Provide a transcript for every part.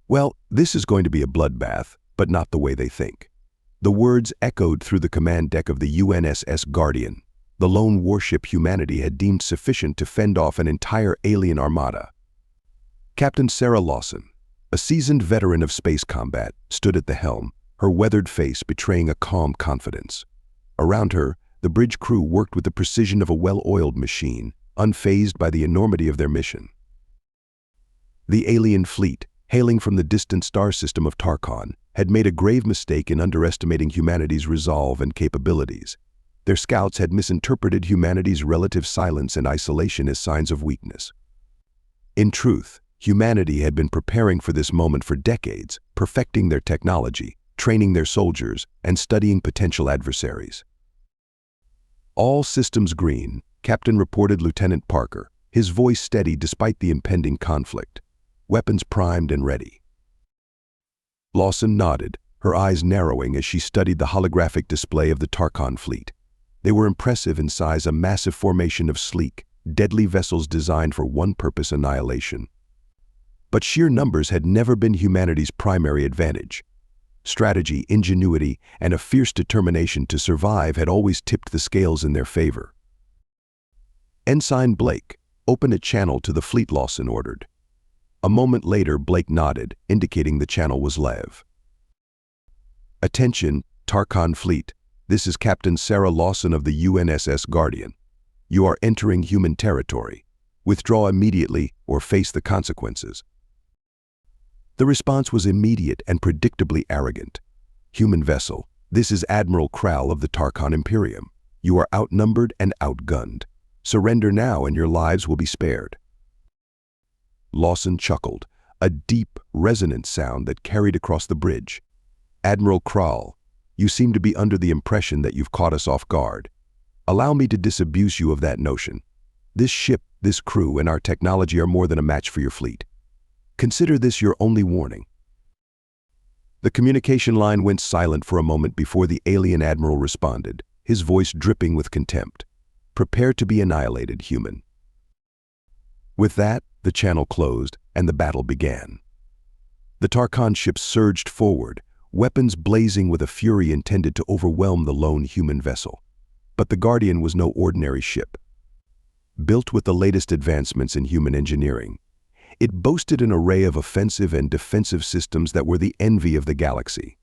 Well, this is going to be a bloodbath, but not the way they think. The words echoed through the command deck of the UNSS Guardian, the lone warship humanity had deemed sufficient to fend off an entire alien armada. Captain Sarah Lawson, a seasoned veteran of space combat, stood at the helm, her weathered face betraying a calm confidence. Around her, the bridge crew worked with the precision of a well-oiled machine, unfazed by the enormity of their mission. The alien fleet, hailing from the distant star system of Tarkon, had made a grave mistake in underestimating humanity's resolve and capabilities. Their scouts had misinterpreted humanity's relative silence and isolation as signs of weakness. In truth, humanity had been preparing for this moment for decades, perfecting their technology, training their soldiers, and studying potential adversaries. All systems green, Captain reported Lieutenant Parker, his voice steady despite the impending conflict. Weapons primed and ready. Lawson nodded, her eyes narrowing as she studied the holographic display of the Tarkon fleet. They were impressive in size, a massive formation of sleek, deadly vessels designed for one-purpose annihilation. But sheer numbers had never been humanity's primary advantage. Strategy, ingenuity, and a fierce determination to survive had always tipped the scales in their favor. Ensign Blake, open a channel to the fleet, Lawson ordered. A moment later, Blake nodded, indicating the channel was Lev. Attention, Tarkon fleet. This is Captain Sarah Lawson of the UNSS Guardian. You are entering human territory. Withdraw immediately or face the consequences. The response was immediate and predictably arrogant. Human vessel, this is Admiral Krall of the Tarkon Imperium. You are outnumbered and outgunned. Surrender now and your lives will be spared. Lawson chuckled, a deep, resonant sound that carried across the bridge. Admiral Krall, you seem to be under the impression that you've caught us off guard. Allow me to disabuse you of that notion. This ship, this crew, and our technology are more than a match for your fleet. Consider this your only warning. The communication line went silent for a moment before the alien admiral responded, his voice dripping with contempt. Prepare to be annihilated, human. With that, the channel closed and the battle began. The Tarkon ship surged forward, weapons blazing with a fury intended to overwhelm the lone human vessel. But the Guardian was no ordinary ship. Built with the latest advancements in human engineering, it boasted an array of offensive and defensive systems that were the envy of the galaxy.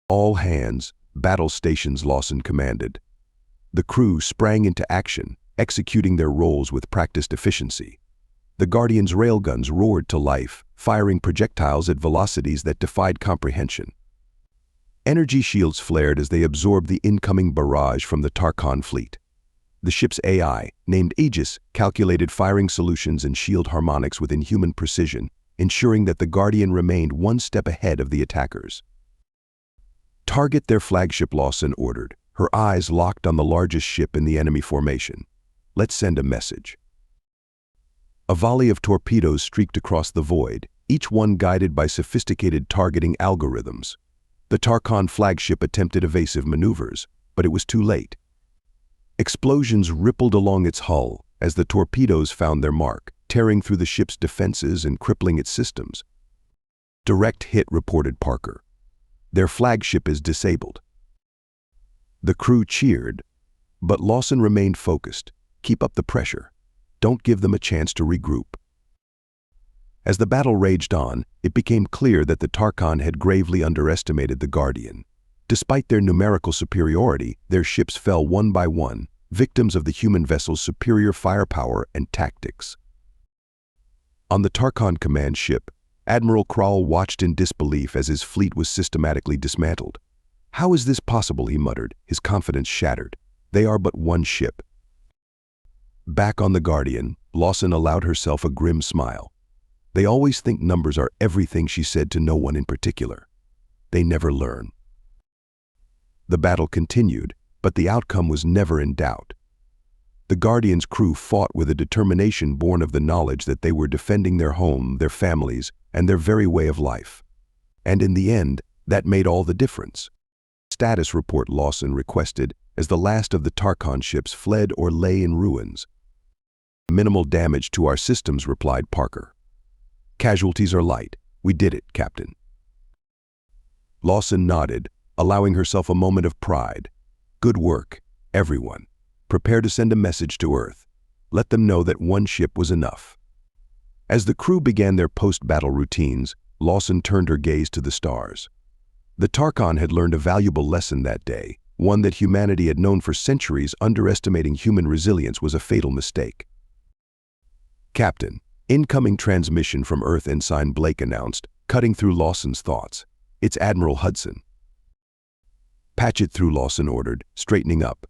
All hands, battle stations, Lawson commanded. The crew sprang into action, executing their roles with practiced efficiency. The Guardian's railguns roared to life, firing projectiles at velocities that defied comprehension. Energy shields flared as they absorbed the incoming barrage from the Tarkon fleet. The ship's AI, named Aegis, calculated firing solutions and shield harmonics with inhuman precision, ensuring that the Guardian remained one step ahead of the attackers. Target their flagship, Lawson ordered, her eyes locked on the largest ship in the enemy formation. Let's send a message. A volley of torpedoes streaked across the void, each one guided by sophisticated targeting algorithms. The Tarkon flagship attempted evasive maneuvers, but it was too late. Explosions rippled along its hull as the torpedoes found their mark, tearing through the ship's defenses and crippling its systems. Direct hit, reported Parker. Their flagship is disabled. The crew cheered, but Lawson remained focused. Keep up the pressure. Don't give them a chance to regroup. As the battle raged on, it became clear that the Tarkon had gravely underestimated the Guardian. Despite their numerical superiority, their ships fell one by one, victims of the human vessel's superior firepower and tactics. On the Tarkon command ship, Admiral Krall watched in disbelief as his fleet was systematically dismantled. How is this possible, he muttered, his confidence shattered. They are but one ship. Back on the Guardian, Lawson allowed herself a grim smile. They always think numbers are everything, she said to no one in particular. They never learn. The battle continued, but the outcome was never in doubt. The Guardian's crew fought with a determination born of the knowledge that they were defending their home, their families, and their very way of life. And in the end, that made all the difference. Status report, Lawson requested, as the last of the Tarkon ships fled or lay in ruins. Minimal damage to our systems, replied Parker. Casualties are light. We did it, Captain. Lawson nodded, allowing herself a moment of pride. Good work, everyone. Prepare to send a message to Earth. Let them know that one ship was enough. As the crew began their post-battle routines, Lawson turned her gaze to the stars. The Tarkon had learned a valuable lesson that day, one that humanity had known for centuries. Underestimating human resilience was a fatal mistake. Captain, incoming transmission from Earth, Ensign Blake announced, cutting through Lawson's thoughts. It's Admiral Hudson. Patch it through, Lawson ordered, straightening up.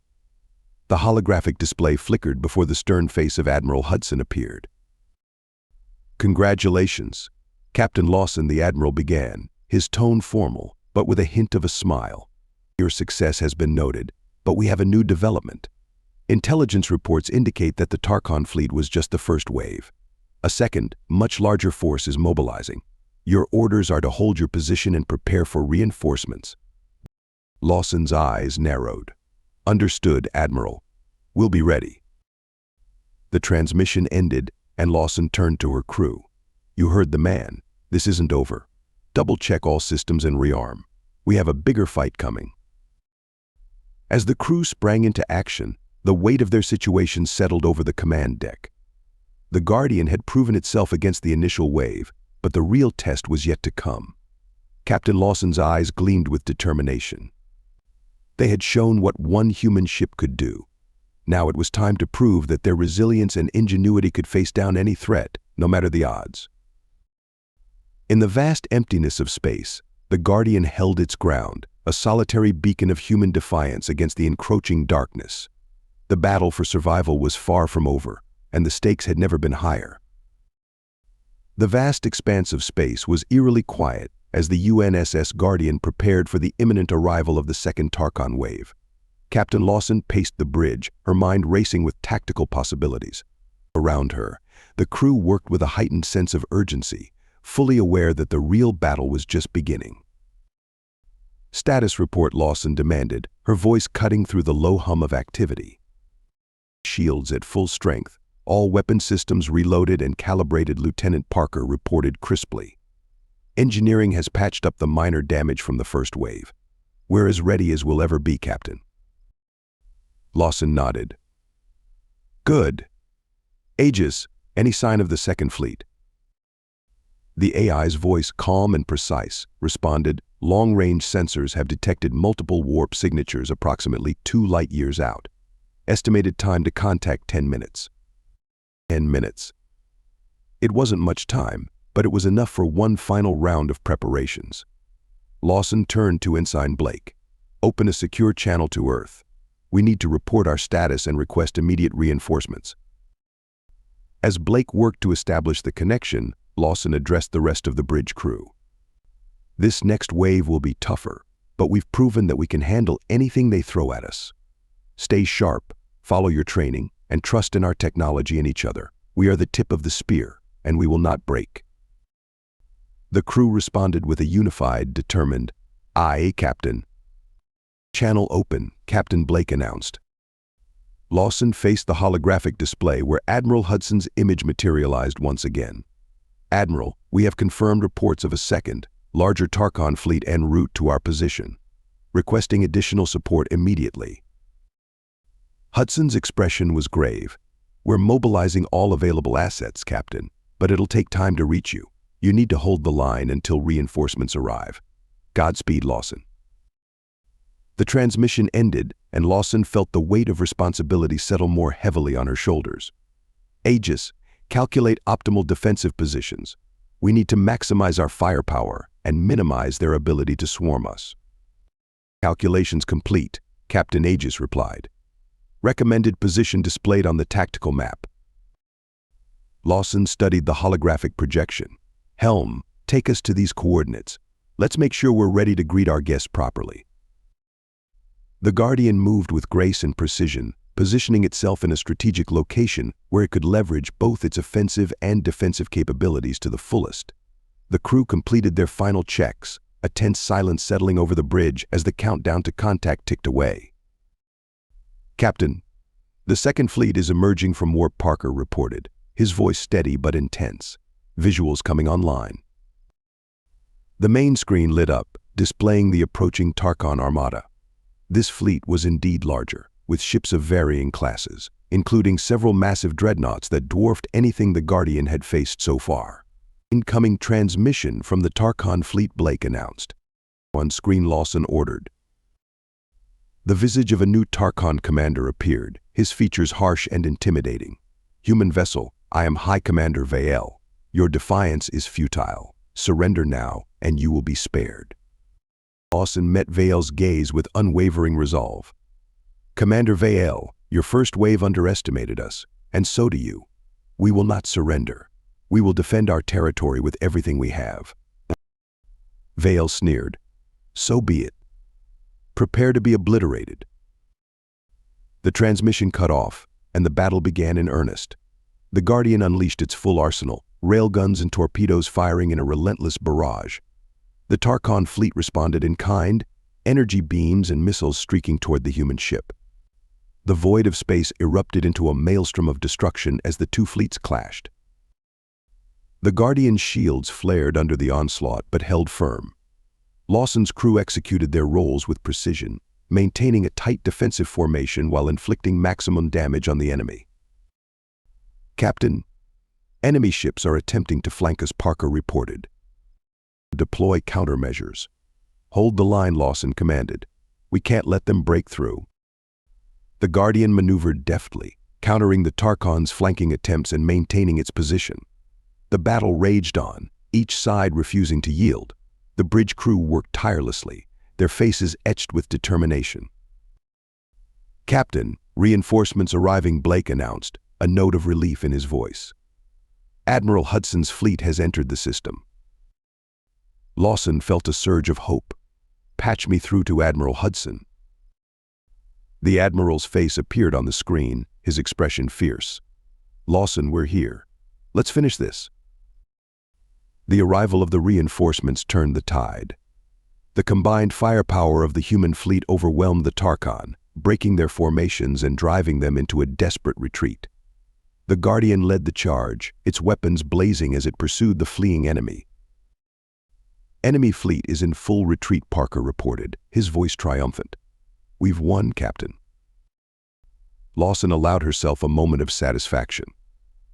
The holographic display flickered before the stern face of Admiral Hudson appeared. Congratulations, Captain Lawson, the Admiral began, his tone formal, but with a hint of a smile. Your success has been noted, but we have a new development. Intelligence reports indicate that the Tarkon fleet was just the first wave. A second, much larger force is mobilizing. Your orders are to hold your position and prepare for reinforcements. Lawson's eyes narrowed. Understood, Admiral. We'll be ready. The transmission ended, and Lawson turned to her crew. You heard the man. This isn't over. Double-check all systems and rearm. We have a bigger fight coming. As the crew sprang into action, the weight of their situation settled over the command deck. The Guardian had proven itself against the initial wave, but the real test was yet to come. Captain Lawson's eyes gleamed with determination. They had shown what one human ship could do. Now it was time to prove that their resilience and ingenuity could face down any threat, no matter the odds. In the vast emptiness of space, the Guardian held its ground, a solitary beacon of human defiance against the encroaching darkness. The battle for survival was far from over, and the stakes had never been higher. The vast expanse of space was eerily quiet as the UNSS Guardian prepared for the imminent arrival of the second Tarkon wave. Captain Lawson paced the bridge, her mind racing with tactical possibilities. Around her, the crew worked with a heightened sense of urgency, fully aware that the real battle was just beginning. Status report, Lawson demanded, her voice cutting through the low hum of activity. Shields at full strength, all weapon systems reloaded and calibrated, Lieutenant Parker reported crisply. Engineering has patched up the minor damage from the first wave. We're as ready as we'll ever be, Captain. Lawson nodded. Good. Aegis, any sign of the second fleet? The AI's voice, calm and precise, responded, long-range sensors have detected multiple warp signatures approximately 2 light-years out. Estimated time to contact 10 minutes. 10 minutes. It wasn't much time, but it was enough for one final round of preparations. Lawson turned to Ensign Blake. Open a secure channel to Earth. We need to report our status and request immediate reinforcements. As Blake worked to establish the connection, Lawson addressed the rest of the bridge crew. This next wave will be tougher, but we've proven that we can handle anything they throw at us. Stay sharp, follow your training, and trust in our technology and each other. We are the tip of the spear, and we will not break. The crew responded with a unified, determined, "Aye, Captain." Channel open, Captain Blake announced. Lawson faced the holographic display where Admiral Hudson's image materialized once again. Admiral, we have confirmed reports of a second, larger Tarkon fleet en route to our position. Requesting additional support immediately. Hudson's expression was grave. We're mobilizing all available assets, Captain, but it'll take time to reach you. You need to hold the line until reinforcements arrive. Godspeed, Lawson. The transmission ended, and Lawson felt the weight of responsibility settle more heavily on her shoulders. Aegis, calculate optimal defensive positions. We need to maximize our firepower and minimize their ability to swarm us. Calculations complete, Captain Aegis replied. Recommended position displayed on the tactical map. Lawson studied the holographic projection. Helm, take us to these coordinates. Let's make sure we're ready to greet our guests properly. The Guardian moved with grace and precision, positioning itself in a strategic location where it could leverage both its offensive and defensive capabilities to the fullest. The crew completed their final checks, a tense silence settling over the bridge as the countdown to contact ticked away. Captain, the second fleet is emerging from warp, Parker reported, his voice steady but intense. Visuals coming online. The main screen lit up, displaying the approaching Tarkon armada. This fleet was indeed larger, with ships of varying classes, including several massive dreadnoughts that dwarfed anything the Guardian had faced so far. Incoming transmission from the Tarkon fleet, Blake announced. On screen, Lawson ordered. The visage of a new Tarkon commander appeared, his features harsh and intimidating. Human vessel, I am High Commander Vael. Your defiance is futile. Surrender now, and you will be spared. Lawson met Vael's gaze with unwavering resolve. Commander Vael, your first wave underestimated us, and so do you. We will not surrender. We will defend our territory with everything we have. Vael sneered. So be it. Prepare to be obliterated. The transmission cut off, and the battle began in earnest. The Guardian unleashed its full arsenal, railguns and torpedoes firing in a relentless barrage. The Tarkon fleet responded in kind, energy beams and missiles streaking toward the human ship. The void of space erupted into a maelstrom of destruction as the two fleets clashed. The Guardian's shields flared under the onslaught but held firm. Lawson's crew executed their roles with precision, maintaining a tight defensive formation while inflicting maximum damage on the enemy. Captain, enemy ships are attempting to flank us, Parker reported. Deploy countermeasures. Hold the line, Lawson commanded. We can't let them break through. The Guardian maneuvered deftly, countering the Tarkon's flanking attempts and maintaining its position. The battle raged on, each side refusing to yield. The bridge crew worked tirelessly, their faces etched with determination. Captain, reinforcements arriving, Blake announced, a note of relief in his voice. Admiral Hudson's fleet has entered the system. Lawson felt a surge of hope. Patch me through to Admiral Hudson. The Admiral's face appeared on the screen, his expression fierce. Lawson, we're here. Let's finish this. The arrival of the reinforcements turned the tide. The combined firepower of the human fleet overwhelmed the Tarkon, breaking their formations and driving them into a desperate retreat. The Guardian led the charge, its weapons blazing as it pursued the fleeing enemy. Enemy fleet is in full retreat, Parker reported, his voice triumphant. We've won, Captain. Lawson allowed herself a moment of satisfaction.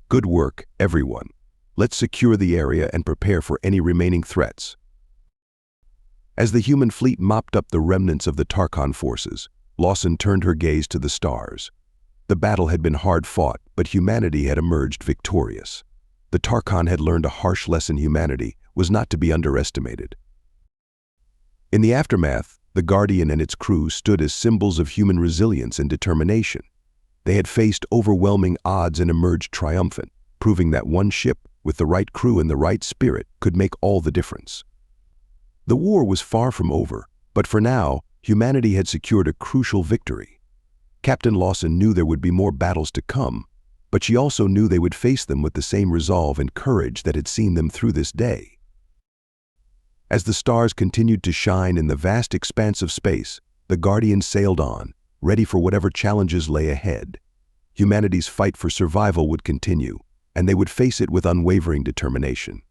Good work, everyone. Let's secure the area and prepare for any remaining threats. As the human fleet mopped up the remnants of the Tarkon forces, Lawson turned her gaze to the stars. The battle had been hard fought, but humanity had emerged victorious. The Tarkon had learned a harsh lesson: humanity was not to be underestimated. In the aftermath, the Guardian and its crew stood as symbols of human resilience and determination. They had faced overwhelming odds and emerged triumphant, proving that one ship, with the right crew and the right spirit, could make all the difference. The war was far from over, but for now, humanity had secured a crucial victory. Captain Lawson knew there would be more battles to come, but she also knew they would face them with the same resolve and courage that had seen them through this day. As the stars continued to shine in the vast expanse of space, the Guardian sailed on, ready for whatever challenges lay ahead. Humanity's fight for survival would continue, and they would face it with unwavering determination.